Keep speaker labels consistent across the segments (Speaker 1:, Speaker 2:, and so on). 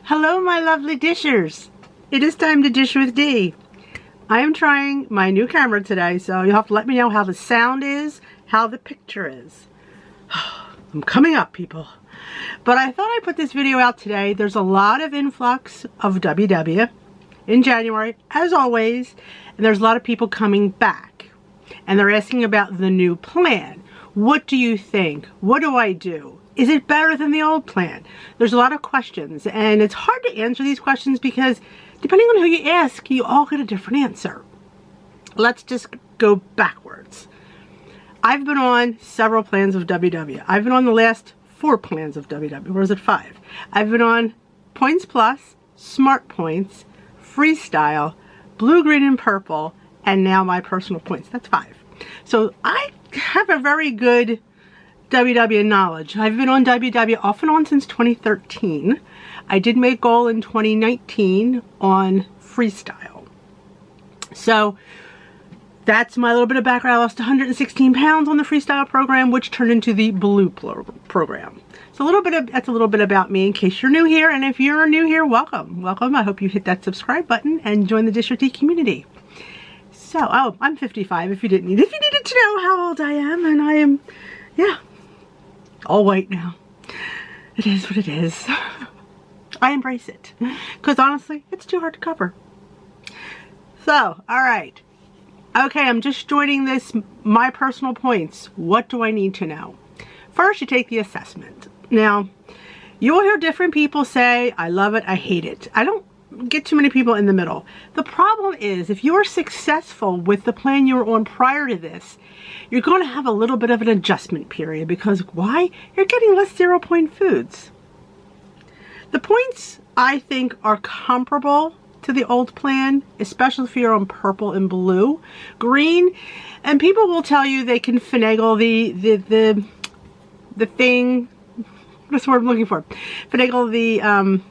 Speaker 1: Hello, my lovely dishers. It is time to dish with Dee. I am trying my new camera today, so you'll have to let me know how the sound is, how the picture is. I'm coming up, people. But I thought I'd put this video out today. There's a lot of influx of WW in January, as always, and there's a lot of people coming back. And they're asking about the new plan. What do you think? What do I do? Is it better than the old plan? There's a lot of questions, and it's hard to answer these questions because depending on who you ask, you all get a different answer. Let's just go backwards. I've been on several plans of WW. I've been on the last 4 plans of WW, or is it 5? I've been on Points Plus, Smart Points, Freestyle, Blue, Green, and Purple, and now my personal points. That's 5. So I have a very good WW knowledge. I've been on WW off and on since 2013. I did make goal in 2019 on Freestyle. So that's my little bit of background. I lost 116 pounds on the Freestyle program, which turned into the Blue program. So that's a little bit about me in case you're new here. And if you're new here, welcome. Welcome. I hope you hit that subscribe button and join the Dish with Dee community. So, I'm 55 if you needed to know how old I am, and I am, yeah, all white now. It is what it is. I embrace it because honestly, it's too hard to cover. So, all right. Okay, I'm just joining this, my personal points. What do I need to know? First, you take the assessment. Now, you will hear different people say, I love it, I hate it. I don't get too many people in the middle. The problem is if you are successful with the plan you were on prior to this, you're going to have a little bit of an adjustment period because why? You're getting less 0-point foods. The points I think are comparable to the old plan, especially if you're on purple and blue. Green, and people will tell you they can finagle the thing, what's the word I'm looking for? Finagle the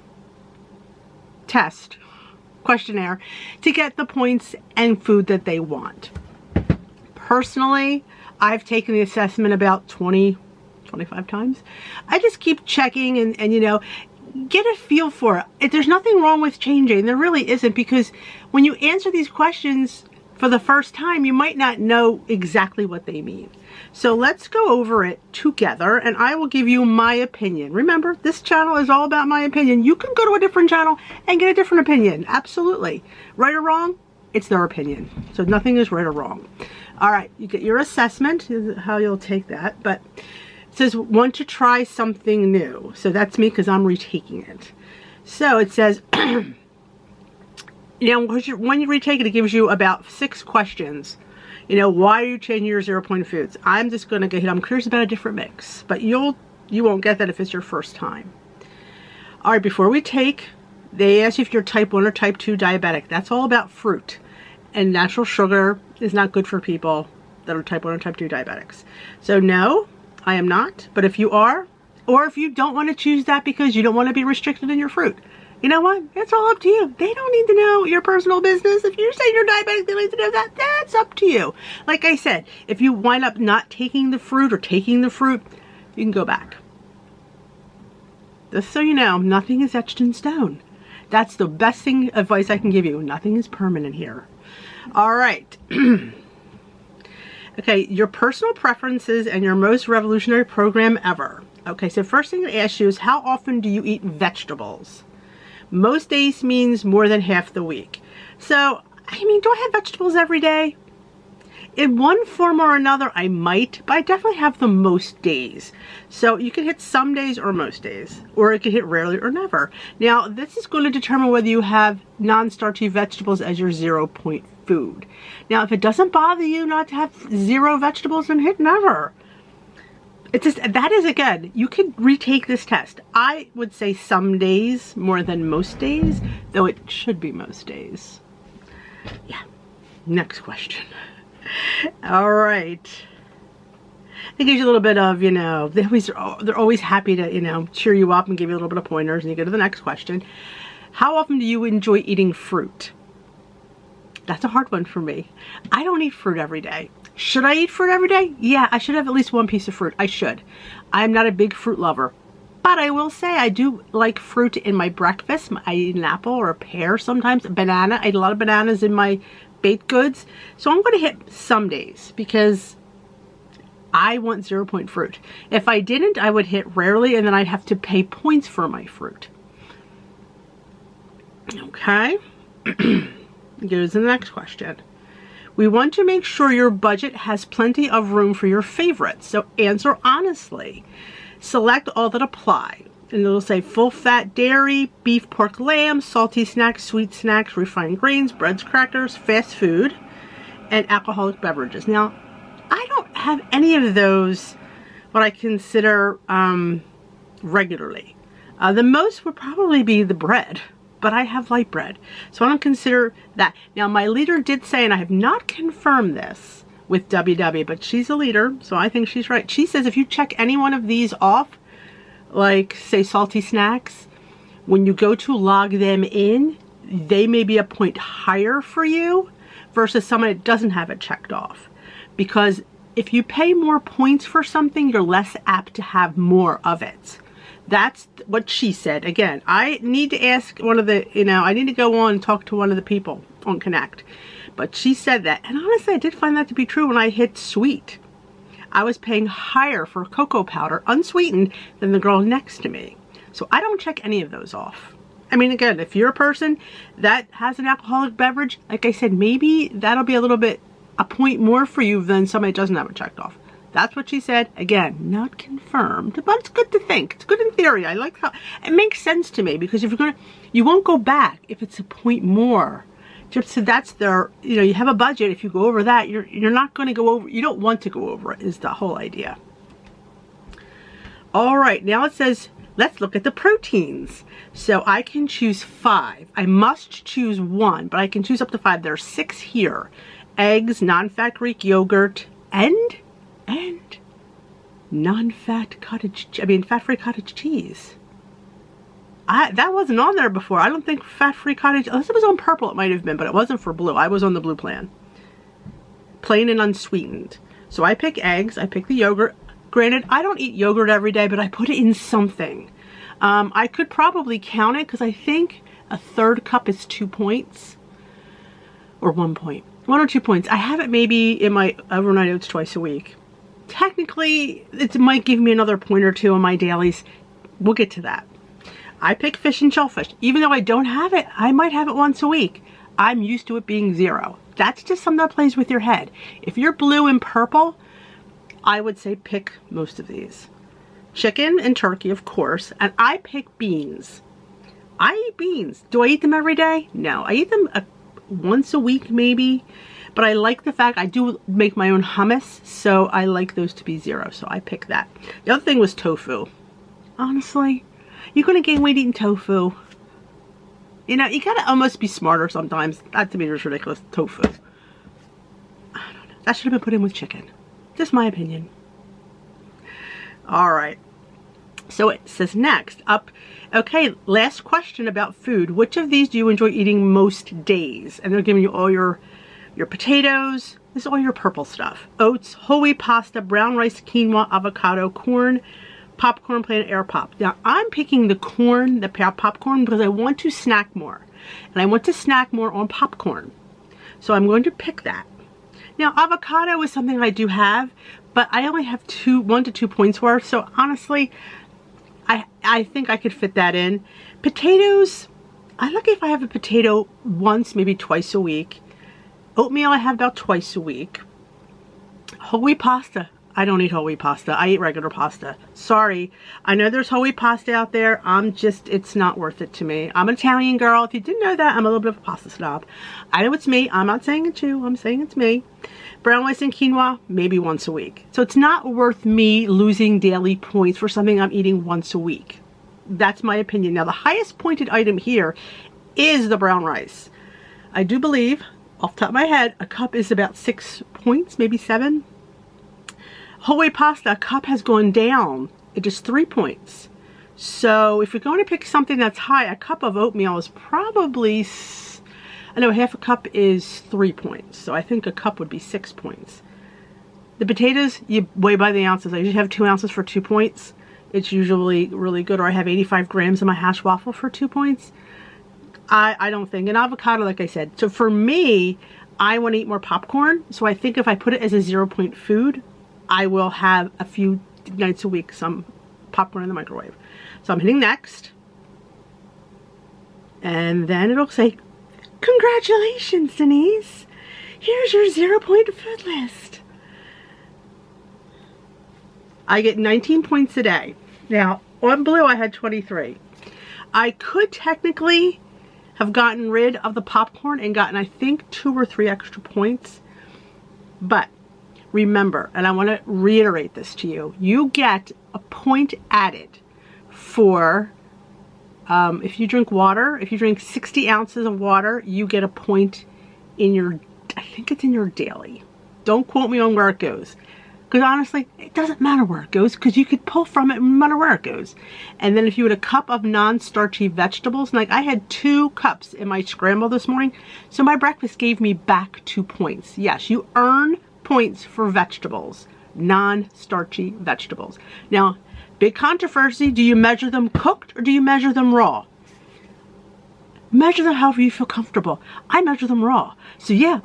Speaker 1: test, questionnaire, to get the points and food that they want. Personally, I've taken the assessment about 25 times. I just keep checking and you know, get a feel for it. There's nothing wrong with changing. There really isn't, because when you answer these questions for the first time, you might not know exactly what they mean. So let's go over it together and I will give you my opinion. Remember, this channel is all about my opinion. You can go to a different channel and get a different opinion. Absolutely. Right or wrong, it's their opinion. So nothing is right or wrong. All right, you get your assessment, how you'll take that. But it says, want to try something new. So that's me because I'm retaking it. So it says, you know, when you retake it, it gives you about 6 questions. You know, why are you changing your 0-point foods? I'm just going to get hit. I'm curious about a different mix, but you won't get that if it's your first time. All right, before we take, they ask you if you're type 1 or type 2 diabetic. That's all about fruit, and natural sugar is not good for people that are type 1 or type 2 diabetics. So no, I am not. But if you are, or if you don't want to choose that because you don't want to be restricted in your fruit, you know what? It's all up to you. They don't need to know your personal business. If you're saying you're diabetic, they need to know that. That's up to you. Like I said, if you wind up not taking the fruit or taking the fruit, you can go back. Just so you know, nothing is etched in stone. That's the best advice I can give you. Nothing is permanent here. All right. Okay, your personal preferences and your most revolutionary program ever. Okay, so first thing to ask you is, how often do you eat vegetables? Most days means more than half the week. So, I mean, do I have vegetables every day? In one form or another, I might, but I definitely have them most days. So you can hit some days or most days, or it can hit rarely or never. Now, this is going to determine whether you have non-starchy vegetables as your 0-point food. Now, if it doesn't bother you not to have 0 vegetables, then hit never. It's just, that is, again, you can retake this test. I would say some days more than most days, though it should be most days. Yeah. Next question. All right. It gives you a little bit of, you know, they're always happy to, you know, cheer you up and give you a little bit of pointers, and you go to the next question. How often do you enjoy eating fruit? That's a hard one for me. I don't eat fruit every day. Should I eat fruit every day? Yeah, I should have at least one piece of fruit. I should. I'm not a big fruit lover. But I will say I do like fruit in my breakfast. I eat an apple or a pear sometimes. A banana. I eat a lot of bananas in my baked goods. So I'm going to hit some days because I want 0 point fruit. If I didn't, I would hit rarely and then I'd have to pay points for my fruit. Okay. Goes to the next question. We want to make sure your budget has plenty of room for your favorites. So answer honestly. Select all that apply. And it'll say full fat dairy, beef, pork, lamb, salty snacks, sweet snacks, refined grains, breads, crackers, fast food, and alcoholic beverages. Now, I don't have any of those what I consider regularly. The most would probably be the bread, but I have light bread, so I don't consider that. Now, my leader did say, and I have not confirmed this with WW, but she's a leader, so I think she's right. She says if you check any one of these off, like say salty snacks, when you go to log them in, they may be a point higher for you versus someone that doesn't have it checked off. Because if you pay more points for something, you're less apt to have more of it. That's what she said. Again, I need to ask one of the, I need to go on and talk to one of the people on Connect. But she said that. And honestly, I did find that to be true when I hit sweet. I was paying higher for cocoa powder, unsweetened, than the girl next to me. So I don't check any of those off. I mean, again, if you're a person that has an alcoholic beverage, like I said, maybe that'll be a point more for you than somebody that doesn't have it checked off. That's what she said. Again, not confirmed, but it's good to think. It's good in theory. I like how it makes sense to me because if you won't go back if it's a point more. So that's their, you have a budget. If you go over that, you're not going to go over. You don't want to go over it is the whole idea. All right, now it says, let's look at the proteins. So I can choose 5. I must choose 1, but I can choose up to 5. There are 6 here. Eggs, non-fat Greek yogurt, and non-fat fat-free cottage cheese. That wasn't on there before. I don't think fat-free cottage, unless it was on purple it might have been, but it wasn't for blue. I was on the blue plan. Plain and unsweetened. So I pick eggs, I pick the yogurt. Granted, I don't eat yogurt every day, but I put it in something. I could probably count it because I think a 1/3 cup is 2 points. Or 1 point. 1 or 2 points. I have it maybe in my overnight oats twice a week. Technically, it might give me another point or 2 on my dailies. We'll get to that. I pick fish and shellfish. Even though I don't have it, I might have it once a week. I'm used to it being 0. That's just something that plays with your head. If you're blue and purple, I would say pick most of these. Chicken and turkey, of course, and I pick beans. I eat beans. Do I eat them every day? No, I eat them once a week maybe, but I like the fact I do make my own hummus, so I like those to be 0, so I pick that. The other thing was tofu. Honestly, you're going to gain weight eating tofu. You gotta almost be smarter sometimes. That to me is ridiculous. Tofu. I don't know. That should have been put in with chicken. Just my opinion. Alright. So it says next up. Okay, last question about food. Which of these do you enjoy eating most days? And they're giving you all your potatoes. This is all your purple stuff. Oats, whole wheat pasta, brown rice, quinoa, avocado, corn, popcorn, plain air pop. Now I'm picking the corn, the popcorn, because I want to snack more. And I want to snack more on popcorn. So I'm going to pick that. Now avocado is something I do have, but I only have 1 to 2 points worth. So honestly, I think I could fit that in. Potatoes, I look if I have a potato once, maybe twice a week. Oatmeal I have about twice a week. Whole wheat pasta. I don't eat whole wheat pasta. I eat regular pasta. Sorry. I know there's whole wheat pasta out there. It's not worth it to me. I'm an Italian girl. If you didn't know that, I'm a little bit of a pasta snob. I know it's me. I'm not saying it's you. I'm saying it's me. Brown rice and quinoa, maybe once a week. So it's not worth me losing daily points for something I'm eating once a week. That's my opinion. Now, the highest pointed item here is the brown rice. I do believe, off the top of my head, a cup is about 6 points, maybe 7. Whole wheat pasta, a cup has gone down. It is 3 points. So if you're going to pick something that's high, a cup of oatmeal is probably, I know half a cup is 3 points. So I think a cup would be 6 points. The potatoes, you weigh by the ounces. I usually have 2 ounces for 2 points. It's usually really good. Or I have 85 grams in my hash waffle for 2 points. I don't think. An avocado, like I said. So for me, I want to eat more popcorn. So I think if I put it as a 0-point food, I will have a few nights a week some popcorn in the microwave. So I'm hitting next. And then it'll say, congratulations, Denise. Here's your 0-point food list. I get 19 points a day. Now, on blue, I had 23. I could technically have gotten rid of the popcorn and gotten, I think, 2 or 3 extra points. But remember, and I want to reiterate this to you, you get a point added for, if you drink water, if you drink 60 ounces of water, you get a point in your, I think it's in your daily. Don't quote me on where it goes. Because honestly, it doesn't matter where it goes, because you could pull from it no matter where it goes. And then if you had a cup of non-starchy vegetables, like I had 2 cups in my scramble this morning, so my breakfast gave me back 2 points. Yes, you earn points for vegetables, non-starchy vegetables. Now, big controversy, do you measure them cooked or do you measure them raw? Measure them however you feel comfortable. I measure them raw. So yeah,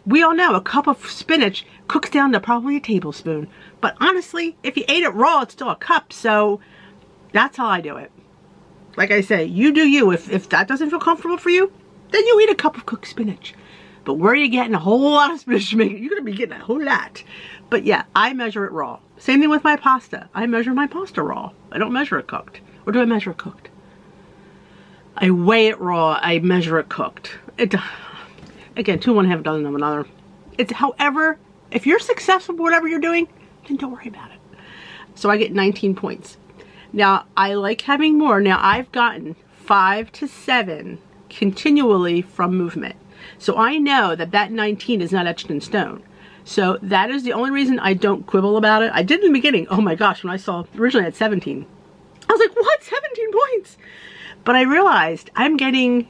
Speaker 1: we all know a cup of spinach cooks down to probably a tablespoon. But honestly, if you ate it raw, it's still a cup. So that's how I do it. Like I say, you do you. If that doesn't feel comfortable for you, then you eat a cup of cooked spinach. But where are you getting a whole lot of spinach to make it? You're going to be getting a whole lot. But yeah, I measure it raw. Same thing with my pasta. I measure my pasta raw. I don't measure it cooked. Or do I measure it cooked? I weigh it raw, I measure it cooked. Again, 2 1 half dozen of another. It's however, if you're successful with whatever you're doing, then don't worry about it. So I get 19 points. Now, I like having more. Now, I've gotten 5 to 7 continually from movement. So I know that 19 is not etched in stone. So that is the only reason I don't quibble about it. I did in the beginning. Oh my gosh, when I saw originally at 17. I was like, what? 17 points? But I realized I'm getting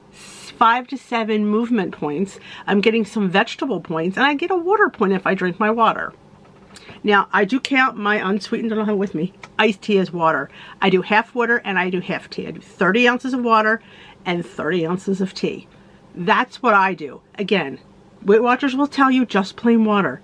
Speaker 1: 5 to 7 movement points. I'm getting some vegetable points, and I get a water point if I drink my water. Now, I do count my unsweetened, I don't have it with me, iced tea as water. I do half water and I do half tea. I do 30 ounces of water and 30 ounces of tea. That's what I do. Again, Weight Watchers will tell you just plain water.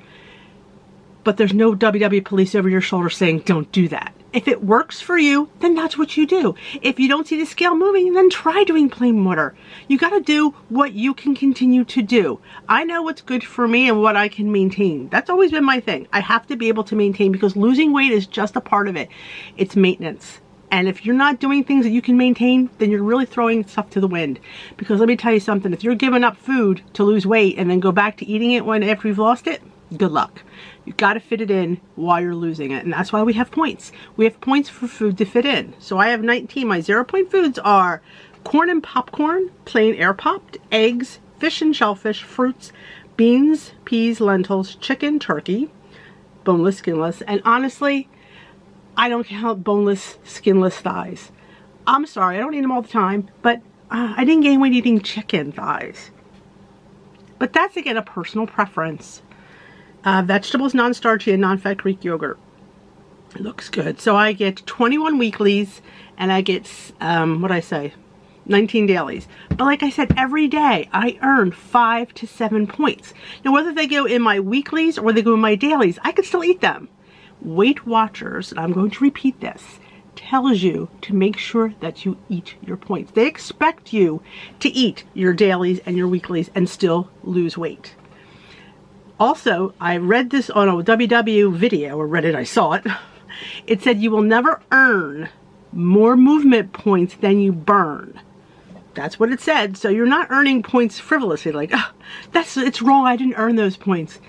Speaker 1: But there's no WW police over your shoulder saying, don't do that. If it works for you, then that's what you do. If you don't see the scale moving, then try doing plain water. You got to do what you can continue to do. I know what's good for me and what I can maintain. That's always been my thing. I have to be able to maintain, because losing weight is just a part of it. It's maintenance. And if you're not doing things that you can maintain, then you're really throwing stuff to the wind. Because let me tell you something, if you're giving up food to lose weight and then go back to eating it after you've lost it, good luck. You've got to fit it in while you're losing it. And that's why we have points. We have points for food to fit in. So I have 19. My 0-point foods are corn and popcorn, plain air popped, eggs, fish and shellfish, fruits, beans, peas, lentils, chicken, turkey, boneless, skinless. And honestly, I don't count boneless, skinless thighs. I'm sorry, I don't eat them all the time, but I didn't gain weight eating chicken thighs. But that's, again, a personal preference. Vegetables, non-starchy, and non-fat Greek yogurt. It looks good. So I get 21 weeklies, and I get, 19 dailies. But like I said, every day I earn 5 to 7 points. Now, whether they go in my weeklies or they go in my dailies, I can still eat them. Weight Watchers, and I'm going to repeat this, tells you to make sure that you eat your points. They expect you to eat your dailies and your weeklies and still lose weight. Also, I read this on a WW video, or read it, I saw it. It said you will never earn more movement points than you burn. That's what it said. So you're not earning points frivolously, like, oh, it's wrong, I didn't earn those points.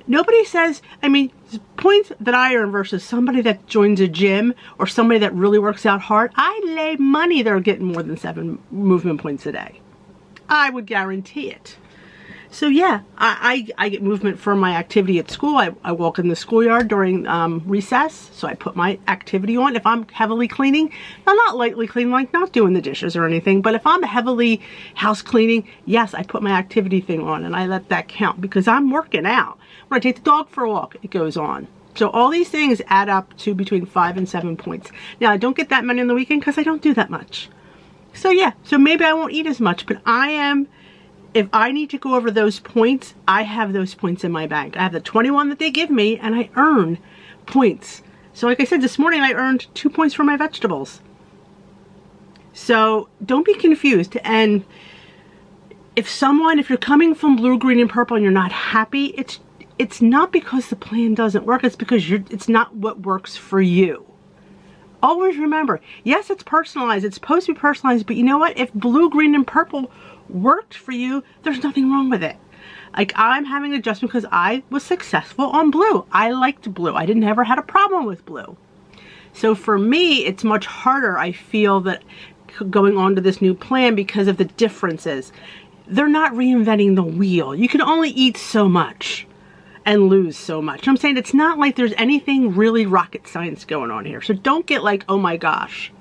Speaker 1: Nobody says, I mean, points that I earn versus somebody that joins a gym or somebody that really works out hard, I lay money they're getting more than 7 movement points a day. I would guarantee it. So yeah, I get movement from my activity at school. I walk in the schoolyard during recess, so I put my activity on. If I'm heavily cleaning, I'm not lightly cleaning, like not doing the dishes or anything, but if I'm heavily house cleaning, yes, I put my activity thing on and I let that count because I'm working out. When I take the dog for a walk, it goes on. So all these things add up to between 5 and 7 points. Now, I don't get that many on the weekend because I don't do that much. So yeah, so maybe I won't eat as much, but if I need to go over those points, I have those points in my bank. I have the 21 that they give me, and I earn points. So like I said, this morning I earned 2 points for my vegetables. So don't be confused. And if you're coming from blue, green, and purple and you're not happy, it's not because the plan doesn't work. It's because it's not what works for you. Always remember, yes, it's personalized. It's supposed to be personalized, but you know what? If blue, green, and purple worked for you, there's nothing wrong with it. Like, I'm having an adjustment because I was successful on blue. I liked blue. I didn't ever had a problem with blue. So for me, it's much harder, I feel, that going on to this new plan because of the differences. They're not reinventing the wheel. You can only eat so much and lose so much. I'm saying it's not like there's anything really rocket science going on here. So don't get like, oh my gosh.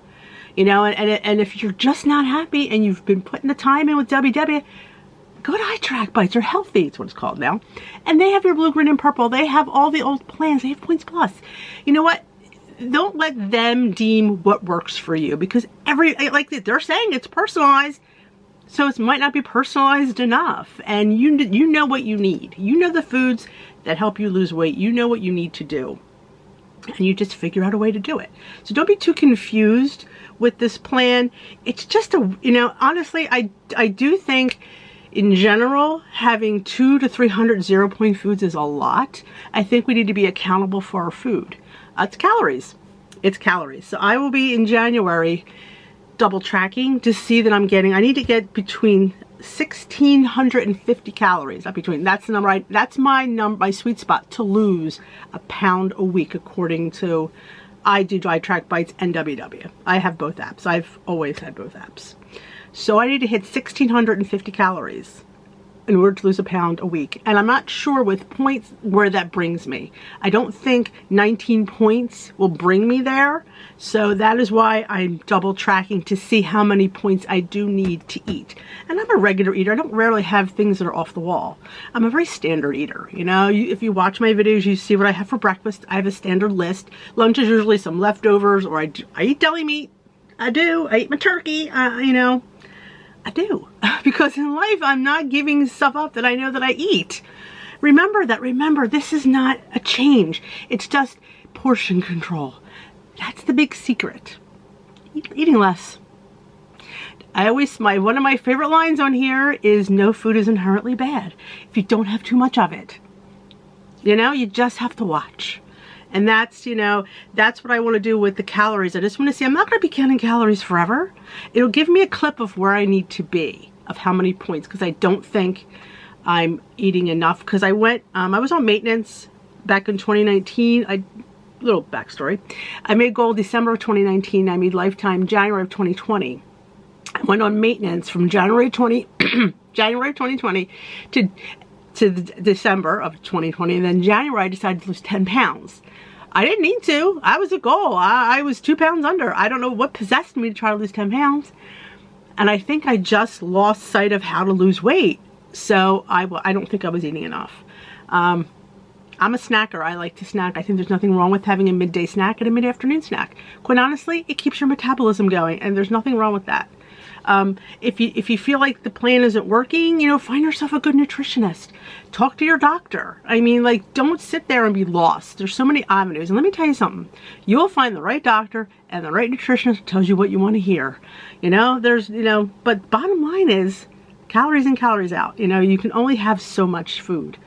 Speaker 1: You know, and if you're just not happy and you've been putting the time in with WW, go to iTrack Bites, or Healthy, it's what it's called now. And they have your blue, green, and purple. They have all the old plans. They have Points Plus. You know what? Don't let them deem what works for you, because like they're saying, it's personalized. So it might not be personalized enough. And you know what you need. You know the foods that help you lose weight. You know what you need to do. And you just figure out a way to do it. So don't be too confused with this plan. It's just honestly, I do think in general, having 200 to 300 0-point foods is a lot. I think we need to be accountable for our food. It's calories. It's calories. So I will be in January double tracking to see that I need to get between 1,650 calories, not between, that's the number, that's my sweet spot to lose a pound a week, according to, I do iTrack Bites and WW. I have both apps. I've always had both apps. So I need to hit 1,650 calories in order to lose a pound a week. And I'm not sure with points where that brings me. I don't think 19 points will bring me there. So that is why I'm double tracking to see how many points I do need to eat. And I'm a regular eater. I don't rarely have things that are off the wall. I'm a very standard eater. You know, if you watch my videos, you see what I have for breakfast. I have a standard list. Lunch is usually some leftovers, or I eat deli meat. I do. I eat my turkey. You know, I do. Because in life, I'm not giving stuff up that I know that I eat. Remember, this is not a change. It's just portion control. That's the big secret. Eating less. One of my favorite lines on here is, no food is inherently bad if you don't have too much of it. You know, you just have to watch. And that's, that's what I want to do with the calories. I just want to see, I'm not going to be counting calories forever. It'll give me a clip of where I need to be, of how many points, because I don't think I'm eating enough. Because I was on maintenance back in 2019. Little backstory. I made goal December of 2019. I made lifetime January of 2020. I went on maintenance from January 2020 to December of 2020. And then January, I decided to lose 10 pounds. I didn't need to. I was a goal. I was 2 pounds under. I don't know what possessed me to try to lose 10 pounds. And I think I just lost sight of how to lose weight. So I don't think I was eating enough. I'm a snacker. I like to snack. I think there's nothing wrong with having a midday snack and a mid-afternoon snack. Quite honestly, it keeps your metabolism going, and there's nothing wrong with that. If you feel like the plan isn't working, find yourself a good nutritionist. Talk to your doctor. I mean, like, don't sit there and be lost. There's so many avenues. And let me tell you something. You will find the right doctor and the right nutritionist who tells you what you want to hear. But bottom line is calories in, calories out. You can only have so much food.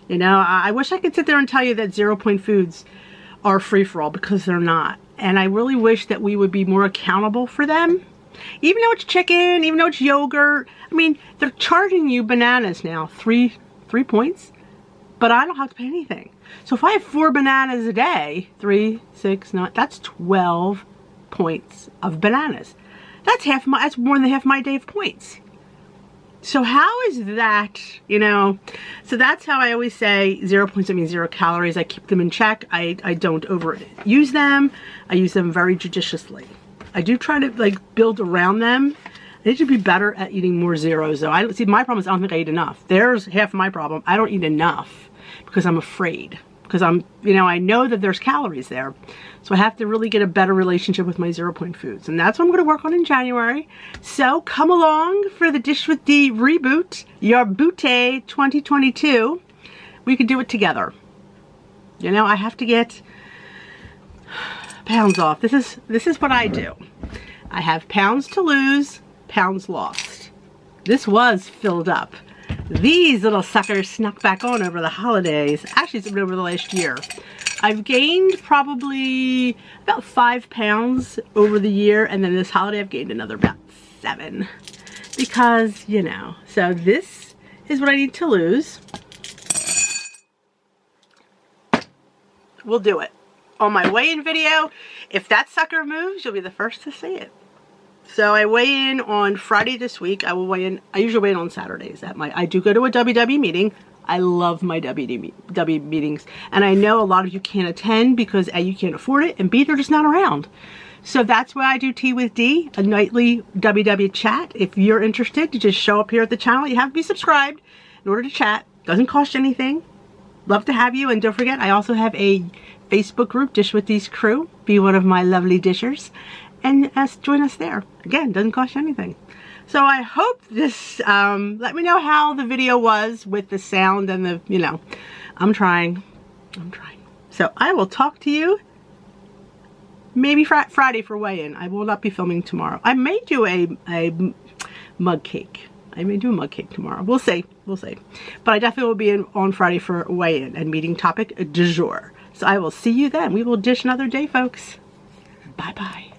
Speaker 1: I wish I could sit there and tell you that 0-point foods are free-for-all, because they're not. And I really wish that we would be more accountable for them. Even though it's chicken, even though it's yogurt. I mean, they're charging you bananas now, three points, but I don't have to pay anything. So if I have 4 bananas a day, 3, 6, 9, that's 12 points of bananas. That's more than half my day of points. So how is that, you know? So that's how I always say 0 points, I mean 0 calories. I keep them in check. I don't overuse them. I use them very judiciously. I do try to like build around them. I need to be better at eating more zeros though. I see, my problem is I don't think I eat enough. There's half my problem. I don't eat enough because I'm afraid. Because I'm, you know, I know that there's calories there. So I have to really get a better relationship with my 0 point foods. And that's what I'm going to work on in January. So come along for the Dish with D reboot, your Booty 2022. We could do it together. You know, I have to get pounds off. This is what I do. I have pounds to lose, pounds lost. This was filled up. These little suckers snuck back on over the holidays. Actually, it's been over the last year. I've gained probably about 5 pounds over the year, and then this holiday I've gained another about 7. Because, you know, so this is what I need to lose. We'll do it. On my weigh-in video, if that sucker moves, you'll be the first to see it. So I weigh in on Friday this week. I will weigh in. I usually weigh in on Saturdays. I do go to a WW meeting. I love my W meetings. And I know a lot of you can't attend because A, you can't afford it, and B, they're just not around. So that's why I do Tea with D, a nightly WW chat. If you're interested, you just show up here at the channel. You have to be subscribed in order to chat. Doesn't cost you anything. Love to have you. And don't forget, I also have a Facebook group, Dish with D's Crew. Be one of my lovely dishers. And join us there. Again, doesn't cost you anything. So I hope this, let me know how the video was with the sound and the, you know, I'm trying. So I will talk to you maybe Friday for weigh-in. I will not be filming tomorrow. I may do a mug cake. I may do a mug cake tomorrow. We'll see. We'll see. But I definitely will be on Friday for weigh-in and meeting topic du jour. So I will see you then. We will dish another day, folks. Bye-bye.